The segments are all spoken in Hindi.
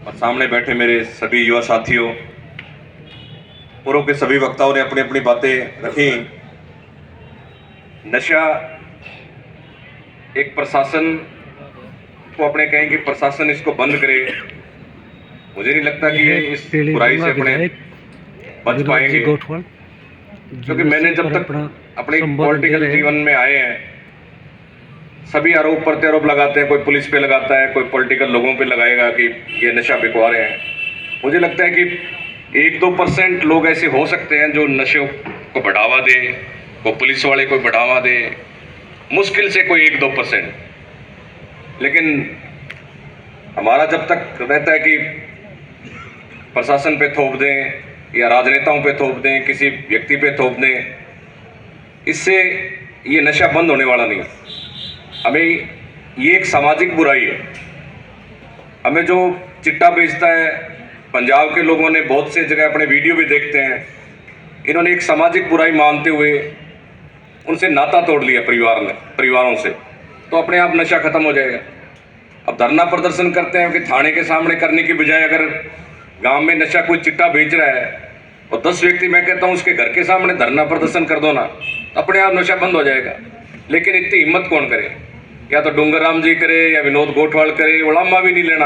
और सामने बैठे मेरे सभी युवा साथियों, पूर्व के सभी वक्ताओं ने अपनी अपनी बातें रखी। नशा एक प्रशासन को अपने कहें कि प्रशासन इसको बंद करे, मुझे नहीं लगता कि ये इस बुराई से अपने बच पाएंगे, क्योंकि मैंने जब तक अपने पॉलिटिकल जीवन में आए हैं सभी आरोप प्रत्यारोप लगाते हैं, कोई पुलिस पे लगाता है, कोई पॉलिटिकल लोगों पे लगाएगा कि ये नशा बिकवा रहे हैं। मुझे लगता है कि 1-2% लोग ऐसे हो सकते हैं जो नशे को बढ़ावा दे, वो पुलिस वाले को बढ़ावा दे, मुश्किल से कोई 1-2%। लेकिन हमारा जब तक रहता है कि प्रशासन पे थोप दें या राजनेताओं पे थोप दें, किसी व्यक्ति पे थोप दें, इससे ये नशा बंद होने वाला नहीं। हमें ये एक सामाजिक बुराई है। हमें जो चिट्टा बेचता है, पंजाब के लोगों ने बहुत से जगह अपने वीडियो भी देखते हैं, इन्होंने एक सामाजिक बुराई मानते हुए उनसे नाता तोड़ लिया परिवारों से, तो अपने आप नशा खत्म हो जाएगा। अब धरना प्रदर्शन करते हैं कि थाने के सामने करने की बजाय अगर गांव में नशा कोई चिट्टा बेच रहा है और 10 व्यक्ति, मैं कहता हूं उसके घर के सामने धरना प्रदर्शन कर दो ना, अपने आप नशा बंद हो जाएगा। लेकिन इतनी हिम्मत कौन करे? या तो डूंगर राम जी करे या विनोद गोठवाल करे, उड़ामा भी नहीं लेना।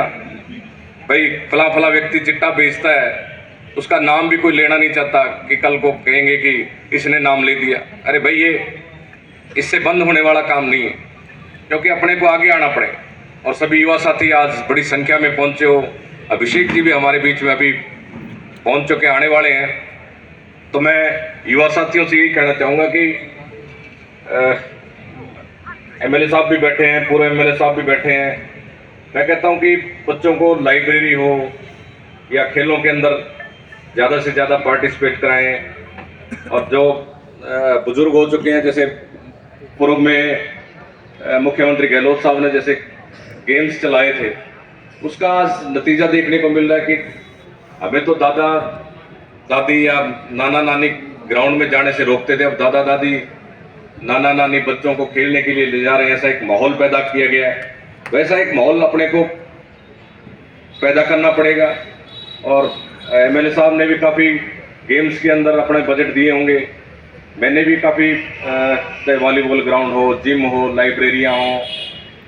भाई फला व्यक्ति चिट्टा बेचता है, उसका नाम भी कोई लेना नहीं चाहता कि कल को कहेंगे कि इसने नाम ले दिया। अरे भाई ये इससे बंद होने वाला काम नहीं है, क्योंकि अपने को आगे आना पड़े। और सभी युवा साथी आज बड़ी संख्या में पहुंचे हो, अभिषेक जी भी हमारे बीच में अभी पहुंच चुके आने वाले हैं। तो मैं युवा साथियों से यही कहना चाहूँगा कि एमएलए साहब भी बैठे हैं, पूरे एमएलए साहब भी बैठे हैं। मैं कहता हूं कि बच्चों को लाइब्रेरी हो या खेलों के अंदर ज़्यादा से ज़्यादा पार्टिसिपेट कराएं। और जो बुजुर्ग हो चुके हैं, जैसे पूर्व में मुख्यमंत्री गहलोत साहब ने जैसे गेम्स चलाए थे, उसका नतीजा देखने को मिल रहा है कि हमें तो दादा दादी या नाना नानी ग्राउंड में जाने से रोकते थे, अब दादा दादी नाना नानी बच्चों को खेलने के लिए ले जा रहे हैं। ऐसा एक माहौल पैदा किया गया है, वैसा एक माहौल अपने को पैदा करना पड़ेगा। और एमएलए साहब ने भी काफ़ी गेम्स के अंदर अपने बजट दिए होंगे, मैंने भी काफ़ी, चाहे वॉलीबॉल ग्राउंड हो, जिम हो, लाइब्रेरियाँ हो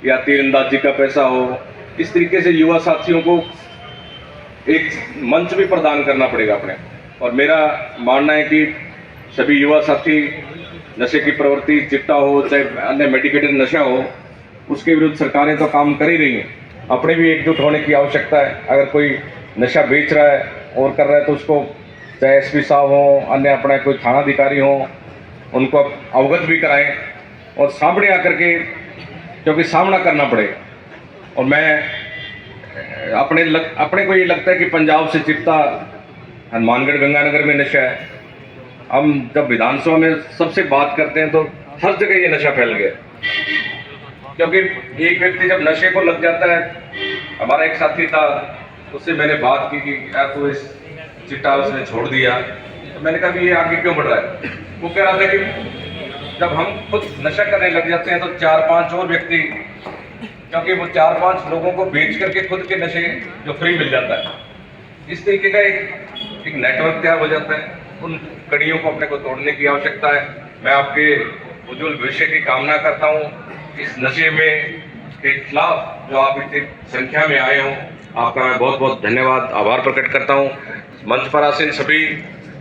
या तीरंदाजी का पैसा हो, इस तरीके से युवा साथियों को एक मंच भी प्रदान करना पड़ेगा अपने। और मेरा मानना है कि सभी युवा साथी नशे की प्रवृत्ति, चिट्टा हो चाहे अन्य मेडिकेटेड नशा हो, उसके विरुद्ध सरकारें तो काम कर ही रही हैं। अपने भी एकजुट होने की आवश्यकता है। अगर कोई नशा बेच रहा है और कर रहा है तो उसको चाहे एसपी साहब हो, अन्य अपना कोई थानाधिकारी हो, उनको अवगत भी कराएं और सामने आकर के, क्योंकि सामना करना पड़ेगा। और मैं अपने को ये लगता है कि पंजाब से चिट्टा, हनुमानगढ़ गंगानगर में नशा है। हम जब विधानसभा में सबसे बात करते हैं तो हर जगह ये नशा फैल गया, क्योंकि एक व्यक्ति जब नशे को लग जाता है, हमारा एक साथी था, उससे मैंने बात की कि यार तो इस चिट्टा उसने छोड़ दिया, तो मैंने कहा कि ये आगे क्यों बढ़ रहा है? वो कह रहा था कि जब हम खुद नशा करने लग जाते हैं तो 4-5 और व्यक्ति, क्योंकि वो 4-5 लोगों को बेच करके खुद के नशे जो फ्री मिल जाता है, इस तरीके का एक नेटवर्क तैयार हो जाता है। उन कड़ियों को अपने को तोड़ने की आवश्यकता है। मैं आपके उज्जवल भविष्य की कामना करता हूँ। इस नशे में के खिलाफ जो आप इतनी संख्या में आए हों, आपका मैं बहुत बहुत धन्यवाद, आभार प्रकट करता हूँ। मंच पर आसीन सभी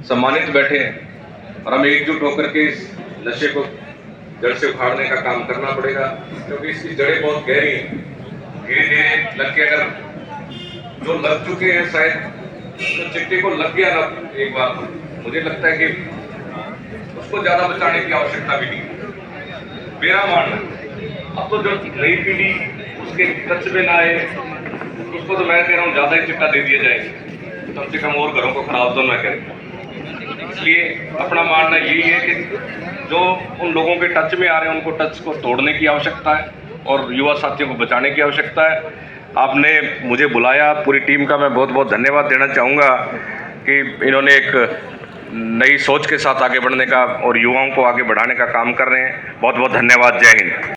सम्मानित बैठे हैं और हमें एकजुट होकर के इस नशे को जड़ से उखाड़ने का काम करना पड़ेगा, क्योंकि इसकी जड़ें बहुत गहरी हैं। धीरे धीरे लग के, अगर जो लग चुके हैं शायद तो चिट्टे को लग गया ना एक बार, मुझे लगता है कि उसको ज्यादा बचाने की आवश्यकता भी नहीं है, मेरा मानना। अब तो जो नई पीढ़ी उसके टच में ना आए, उसको तो मैं कह रहा हूँ ज्यादा ही चिट्टा दे दिया जाएगा, कम से कम और घरों को खराब तो ना करें। इसलिए अपना मानना यही है कि जो उन लोगों के टच में आ रहे हैं उनको टच को तोड़ने की आवश्यकता है और युवा साथियों को बचाने की आवश्यकता है। आपने मुझे बुलाया, पूरी टीम का मैं बहुत बहुत धन्यवाद देना चाहूँगा कि इन्होंने एक नई सोच के साथ आगे बढ़ने का और युवाओं को आगे बढ़ाने का काम कर रहे हैं। बहुत बहुत धन्यवाद। जय हिंद।